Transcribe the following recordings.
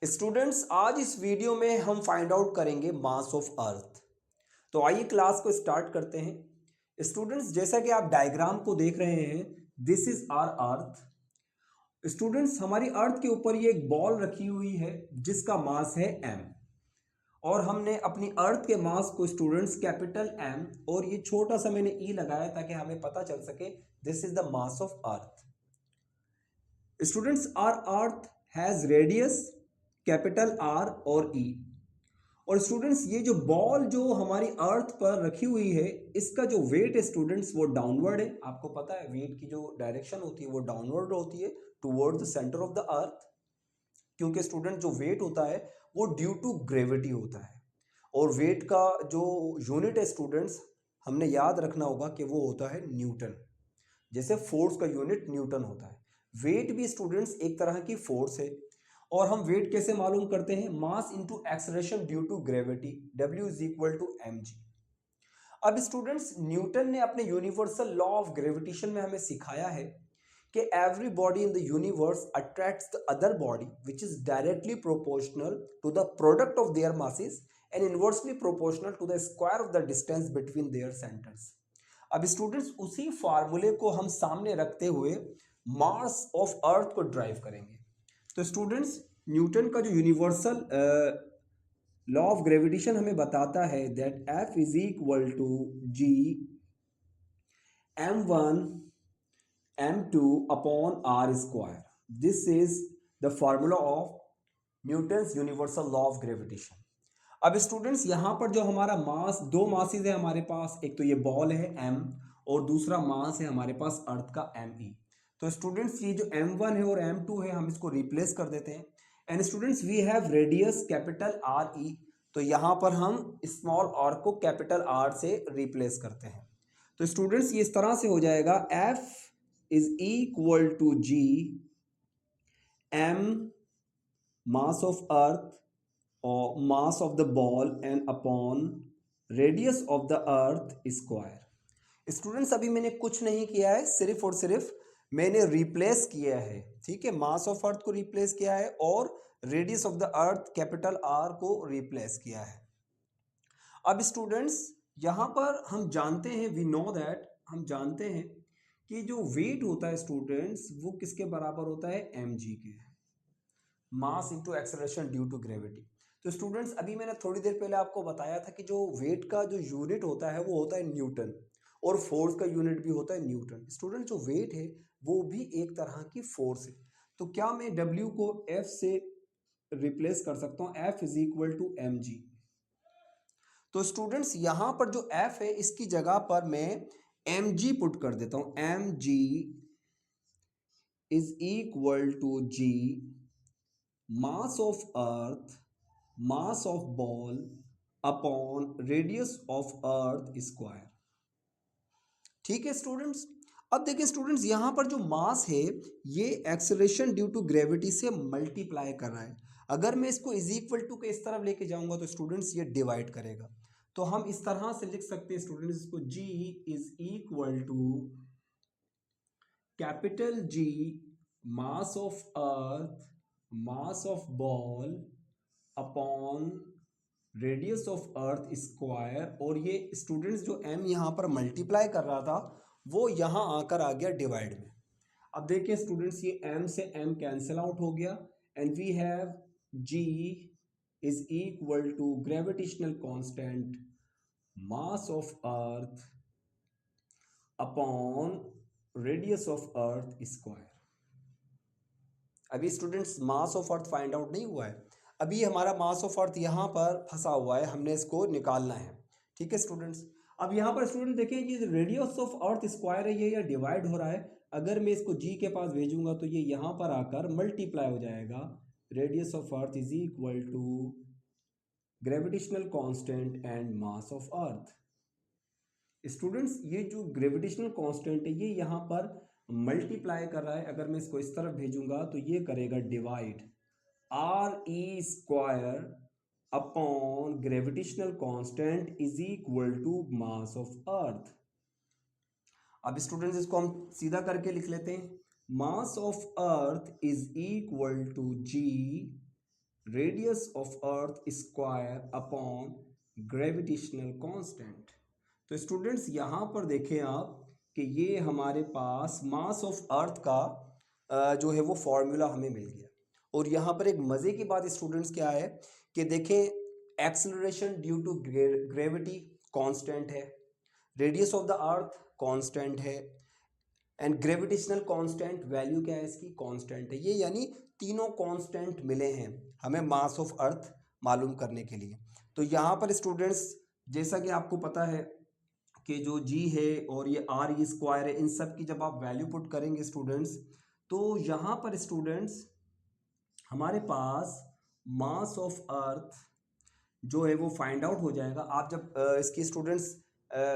Students, आज इस video में हम फाइंड आउट करेंगे मास ऑफ अर्थ। तो आइए क्लास को स्टार्ट करते हैं। स्टूडेंट्स, जैसा कि आप डायग्राम को देख रहे हैं, this is our earth. Students, हमारी अर्थ के ऊपर ये एक बॉल रखी हुई है जिसका मास है m, और हमने अपनी अर्थ के मास को स्टूडेंट्स कैपिटल M और ये छोटा सा मैंने E लगाया ताकि हमें पता चल सके this is the mass of earth. Students, our earth has radius capital R और E। और स्टूडेंट्स, ये जो बॉल जो हमारी अर्थ पर रखी हुई है, इसका जो वेट है स्टूडेंट्स वो डाउनवर्ड है। आपको पता है वेट की जो डायरेक्शन होती है वो डाउनवर्ड होती है toward the centre of the अर्थ, क्योंकि स्टूडेंट जो वेट होता है वो ड्यू टू ग्रेविटी होता है। और वेट का जो यूनिट है स्टूडेंट्स, हमने याद रखना होगा कि वो होता है न्यूटन। जैसे फोर्स का यूनिट न्यूटन होता है, वेट भी स्टूडेंट्स एक तरह की फोर्स है। और हम वेट कैसे मालूम करते हैं? Mass into acceleration due to gravity, W is equal to mg। अब स्टूडेंट्स, न्यूटन ने अपने यूनिवर्सल लॉ ऑफ ग्रेविटेशन में हमें सिखाया है कि every body in the universe attracts the other body which is directly proportional to the product of their masses and inversely proportional to the square of the distance between their centres. अब students, उसी फार्मूले को हम सामने रखते हुए मास of अर्थ को drive करेंगे। तो स्टूडेंट्स, न्यूटन का जो यूनिवर्सल लॉ ऑफ ग्रेविटेशन हमें बताता है that F is equal to G m1 m2 upon r square. This is the formula of Newton's universal law of gravitation. अब स्टूडेंट्स, यहां पर जो हमारा मास, दो मासेस है हमारे पास, एक तो ये बॉल है m और दूसरा मास है हमारे पास अर्थ का me। तो स्टूडेंट्स, ये जो m1 है और m2 है हम इसको रिप्लेस कर देते हैं। And students, we have radius capital RE, तो यहां पर हम स्मॉल r को कैपिटल R से रिप्लेस करते हैं। तो स्टूडेंट्स, ये इस तरह से हो जाएगा F is equal to G m mass of earth और mass of the ball and upon radius of the earth square. Students, अभी मैंने कुछ नहीं किया है, सिर्फ और सिर्फ मैंने रिप्लेस किया है। ठीक है, मास ऑफ अर्थ को रिप्लेस किया है और radius of the earth capital R को रिप्लेस किया है। अब स्टूडेंट्स, यहां पर हम जानते हैं, वी नो दैट, हम जानते हैं कि जो वेट होता है स्टूडेंट्स वो किसके बराबर होता है? mg के, mass into acceleration due to gravity. तो स्टूडेंट्स, अभी मैंने थोड़ी देर पहले आपको बताया था कि जो वेट का जो यूनिट होता है वो होता है न्यूटन, और फोर्स का यूनिट भी होता है न्यूटन। स्टूडेंट, जो वेट है वो भी एक तरह की फोर्स है। तो क्या मैं W को F से रिप्लेस कर सकता हूँ? F is equal to mg। तो स्टूडेंट्स, यहां पर जो F है इसकी जगह पर मैं mg पुट कर देता हूं। mg is equal to G mass of earth, mass of ball upon radius of earth square. ठीक है स्टूडेंट्स। अब देखिए स्टूडेंट्स, यहां पर जो मास है ये एक्सेलरेशन ड्यू टू ग्रेविटी से मल्टीप्लाई कर रहा है। अगर मैं इसको इज इक्वल टू के इस तरफ लेके जाऊंगा तो स्टूडेंट्स ये डिवाइड करेगा। तो हम इस तरह से लिख सकते हैं स्टूडेंट्स इसको, G is equal to capital G mass of earth, mass of ball upon radius of earth square. और ये स्टूडेंट्स जो m यहां पर मल्टीप्लाई कर रहा था वो यहां आकर आ गया डिवाइड में। अब देखिए स्टूडेंट्स, ये m से m कैंसिल आउट हो गया and we have G is equal to gravitational constant mass of earth upon radius of earth square. अभी students, mass of earth find out नहीं हुआ है, अभी हमारा मास ऑफ अर्थ यहाँ पर फंसा हुआ है, हमने इसको निकालना है। ठीक है स्टूडेंट्स। अब यहाँ पर स्टूडेंट देखिए, ये रेडियस ऑफ अर्थ स्क्वायर है, ये डिवाइड हो रहा है। अगर मैं इसको G के पास भेजूंगा तो ये यहाँ पर आकर मल्टीप्लाई हो जाएगा। Radius of earth is equal to gravitational constant and mass of earth. Students, ये जो ग्रेविटेशनल कांस्टेंट है ये यहाँ पर मल्टीप्लाई कर रहा है। अगर मैं इसको इस तरफ भेजूंगा तो ये करेगा divide, RE square upon gravitational constant is equal to mass of earth. अब स्टूडेंट्स, इसको हम सीधा करके लिख लेते हैं। Mass of earth is equal to G radius of earth square upon gravitational constant. तो स्टूडेंट्स यहाँ पर देखें आप कि ये हमारे पास मास ऑफ अर्थ का जो है वो फॉर्मूला हमें मिल गया। और यहाँ पर एक मज़े की बात स्टूडेंट्स क्या है कि देखें acceleration due to gravity constant है, radius of the earth constant है, एंड ग्रेविटेशनल कांस्टेंट वैल्यू क्या है इसकी, कांस्टेंट है। ये यानी तीनों कांस्टेंट मिले हैं हमें मास ऑफ अर्थ मालूम करने के लिए। तो यहाँ पर स्टूडेंट्स जैसा कि आपको पता है कि जो जी है और ये आर ई स्क्वायर है, इन सब की जब आप वैल्यू पुट करेंगे स्टूडेंट्स, तो यहाँ पर स्टूडेंट्स हमारे पास मास ऑफ अर्थ जो है वो फाइंड आउट हो जाएगा। आप जब इसकी स्टूडेंट्स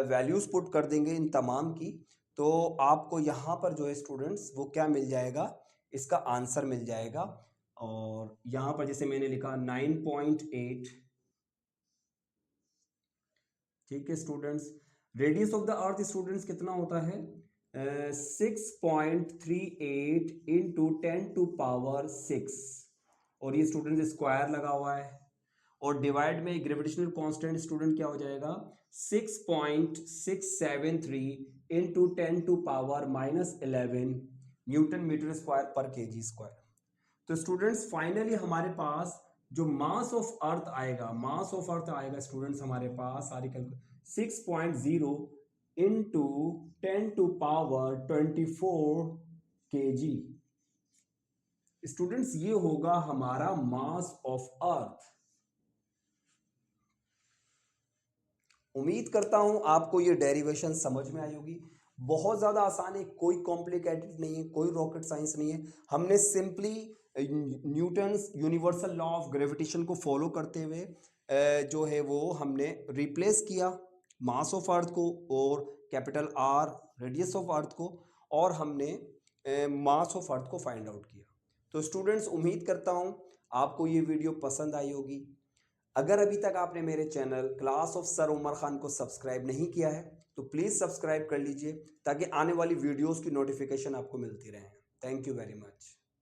वैल्यूज़ पुट कर देंगे इन तमाम की, तो आपको यहाँ पर जो है स्टूडेंट्स वो क्या मिल जाएगा, इसका आंसर मिल जाएगा। और यहाँ पर जैसे मैंने लिखा 9.8, ठीक है students. Radius of the earth students कितना होता है, 6.38 इंटू 10⁶, और ये स्टूडेंट्स स्क्वायर लगा हुआ है, और डिवाइड में ग्रेविटेशनल कांस्टेंट स्टूडेंट क्या हो जाएगा, 6.673 इंटू 10⁻⁻11 न्यूटन मीटर स्क्वायर पर केजी स्क्वायर। तो स्टूडेंट्स फाइनली हमारे पास जो मास ऑफ अर्थ आएगा, स्टूडेंट्स हमारे पास सारी 6.0 इंटू 10⁻24 केजी। स्टूडेंट्स ये होगा हमारा मास ऑफ अर्थ। उम्मीद करता हूं आपको ये डेरिवेशन समझ में आई होगी। बहुत ज़्यादा आसान है, कोई कॉम्प्लिकेटेड नहीं है, कोई रॉकेट साइंस नहीं है। हमने simply Newton's universal law of gravitation को फॉलो करते हुए जो है वो हमने रिप्लेस किया मास ऑफ अर्थ को और कैपिटल आर रेडियस ऑफ अर्थ को, और हमने मास ऑफ अर्थ को फाइंड आउट किया। तो स्टूडेंट्स उम्मीद करता हूँ आपको ये वीडियो पसंद आई होगी। अगर अभी तक आपने मेरे channel class of sir Umar Khan को सब्सक्राइब नहीं किया है तो प्लीज़ सब्सक्राइब कर लीजिए ताकि आने वाली वीडियोस की नोटिफिकेशन आपको मिलती रहे। Thank you very much.